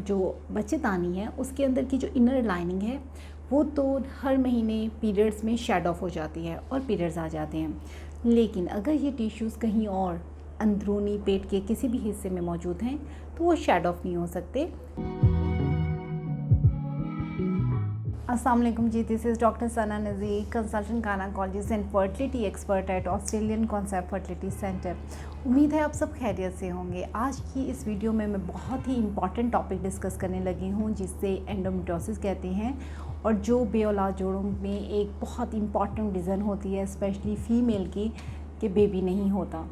जो बच्चेदानी है उसके अंदर की जो इनर लाइनिंग है वो तो हर महीने पीरियड्स में शेड ऑफ हो जाती है और पीरियड्स आ जाते हैं। लेकिन अगर ये टिश्यूज़ कहीं और अंदरूनी पेट के किसी भी हिस्से में मौजूद हैं तो वो शेड ऑफ नहीं हो सकते। अस्सलाम वालेकुम जी, this is doctor Sana Nazir, consultant gynaecologist and fertility expert at Australian concept fertility centre. उम्मीद है आप सब खैरियत से होंगे। आज की इस वीडियो में मैं बहुत ही इंपॉर्टेंट टॉपिक डिस्कस करने लगी हूँ जिससे एंडोमेट्रियोसिस कहते हैं और जो बेऔलाद जोड़ों में एक बहुत इंपॉर्टेंट रीज़न होती है स्पेशली फ़ीमेल की कि बेबी नहीं होता।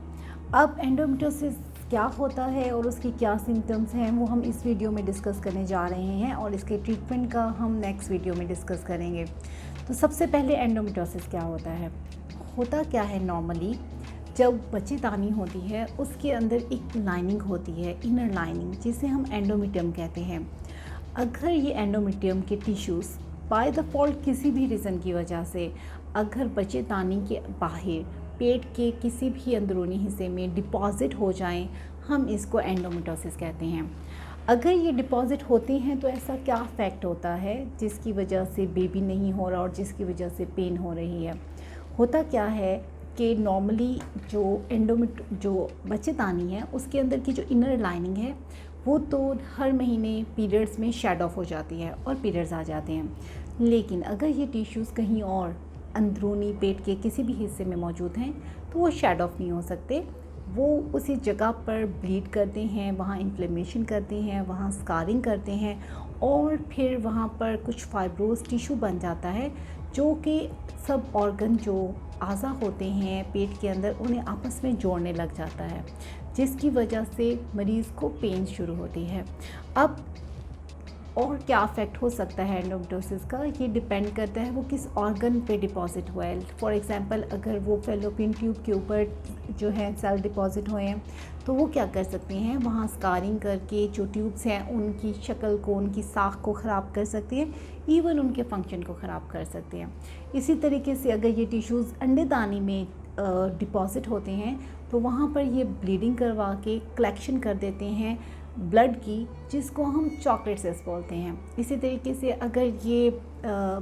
अब एंडोमेट्रियोसिस क्या होता है और उसकी क्या सिम्टम्स हैं वो हम इस वीडियो में डिस्कस करने जा रहे हैं और इसके ट्रीटमेंट का हम नेक्स्ट वीडियो में डिस्कस करेंगे। तो सबसे पहले एंडोमेट्रियोसिस क्या होता है। होता क्या है, नॉर्मली जब बच्चेदानी होती है उसके अंदर एक लाइनिंग होती है, इनर लाइनिंग, जिसे हम एंडोमेट्रियम कहते हैं। अगर ये एंडोमेट्रियम के टिश्यूज़ बाय डिफ़ॉल्ट किसी भी रीज़न की वजह से अगर बच्चेदानी के बाहर पेट के किसी भी अंदरूनी हिस्से में डिपॉज़िट हो जाएं, हम इसको एंडोमेट्रियोसिस कहते हैं। अगर ये डिपॉज़िट होते हैं तो ऐसा क्या इफ़ेक्ट होता है जिसकी वजह से बेबी नहीं हो रहा और जिसकी वजह से पेन हो रही है। होता क्या है कि नॉर्मली जो बच्चेदानी है उसके अंदर की जो इनर लाइनिंग है वो तो हर महीने पीरियड्स में शेड ऑफ हो जाती है और पीरियड्स आ जाते हैं। लेकिन अगर ये टिश्यूज़ कहीं और अंदरूनी पेट के किसी भी हिस्से में मौजूद हैं तो वो शेड ऑफ नहीं हो सकते। वो उसी जगह पर ब्लीड करते हैं, वहाँ इन्फ्लेमेशन करते हैं, वहाँ स्कारिंग करते हैं और फिर वहाँ पर कुछ फाइब्रोस टिश्यू बन जाता है जो कि सब ऑर्गन जो आज़ा होते हैं पेट के अंदर उन्हें आपस में जोड़ने लग जाता है, जिसकी वजह से मरीज़ को पेन शुरू होती है। अब और क्या अफेक्ट हो सकता है एंडोमेट्रियोसिस का, ये डिपेंड करता है वो किस ऑर्गन पे डिपॉज़िट हुआ है। फॉर एग्जांपल अगर वो फेलोपियन ट्यूब के ऊपर जो है सेल डिपॉज़िट हुए हैं तो वो क्या कर सकते हैं, वहाँ स्कारिंग करके जो ट्यूब्स हैं उनकी शक्ल को, उनकी साख को ख़राब कर सकते हैं, इवन उनके फंक्शन को ख़राब कर सकते हैं। इसी तरीके से अगर ये टिश्यूज़ अंडेदानी में डिपॉज़िट होते हैं तो वहाँ पर ये ब्लीडिंग करवा के कलेक्शन कर देते हैं ब्लड की, जिसको हम चॉकलेट सेल्स बोलते हैं। इसी तरीके से अगर ये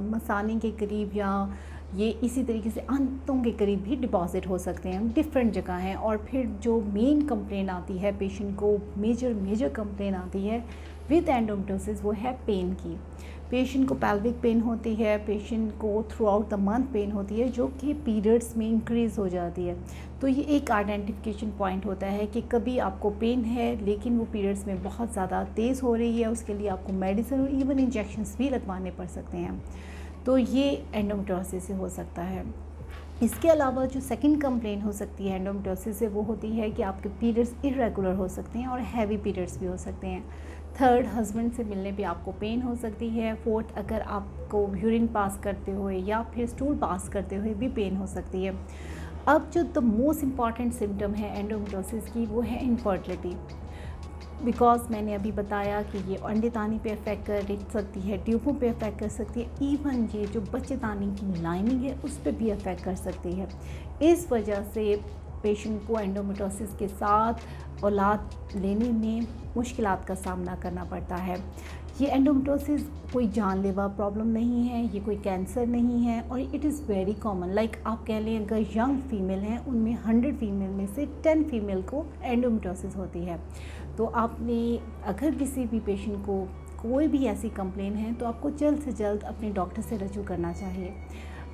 मसाने के करीब या ये इसी तरीके से आंतों के करीब भी डिपॉज़िट हो सकते हैं, डिफरेंट जगह हैं। और फिर जो मेन कंप्लेन आती है पेशेंट को, मेजर कंप्लेन आती है विद एंडोमेट्रियोसिस, वो है पेन की। पेशेंट को पेल्विक पेन होती है, पेशेंट को throughout the month pain होती है जो कि पीरियड्स में इंक्रीज़ हो जाती है। तो ये एक आइडेंटिफिकेशन पॉइंट होता है कि कभी आपको पेन है लेकिन वो पीरियड्स में बहुत ज़्यादा तेज़ हो रही है, उसके लिए आपको मेडिसिन और इवन इंजेक्शंस भी लगवाने पड़ सकते हैं। तो ये एंडोमेट्रियोसिस से हो सकता है। इसके अलावा जो सेकंड कंप्लेन हो सकती है एंडोमेट्रियोसिस से वो होती है कि आपके पीरियड्स इरेगुलर हो सकते हैं और हैवी पीरियड्स भी हो सकते हैं। थर्ड, हस्बैंड से मिलने पे आपको पेन हो सकती है। फोर्थ, अगर आपको यूरिन पास करते हुए या फिर स्टूल पास करते हुए भी पेन हो सकती है। अब जो द मोस्ट इम्पॉर्टेंट सिम्टम है एंडोमेट्रियोसिस की वो है इनफर्टिलिटी। बिकॉज मैंने अभी बताया कि ये अंडेदानी पे अफेक्ट कर सकती है, ट्यूबों पे अफेक्ट कर सकती है, इवन ये जो बच्चेदानी की लाइनिंग है उस पर भी अफेक्ट कर सकती है। इस वजह से पेशेंट को एंडोमेट्रियोसिस के साथ औलाद लेने में मुश्किलात का सामना करना पड़ता है। ये एंडोमेट्रियोसिस कोई जानलेवा प्रॉब्लम नहीं है, ये कोई कैंसर नहीं है और it is very common. Like आप कह लें अगर यंग फीमेल हैं उनमें 100 फीमेल में से 10 फीमेल को एंडोमेट्रियोसिस होती है। तो आपने अगर किसी भी पेशेंट को कोई भी ऐसी कंप्लेन है तो आपको जल्द से जल्द अपने डॉक्टर से रजू करना चाहिए।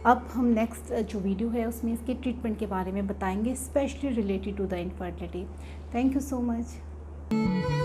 अब हम नेक्स्ट जो वीडियो है उसमें इसके ट्रीटमेंट के बारे में बताएंगे, specially related to the infertility. Thank you so much.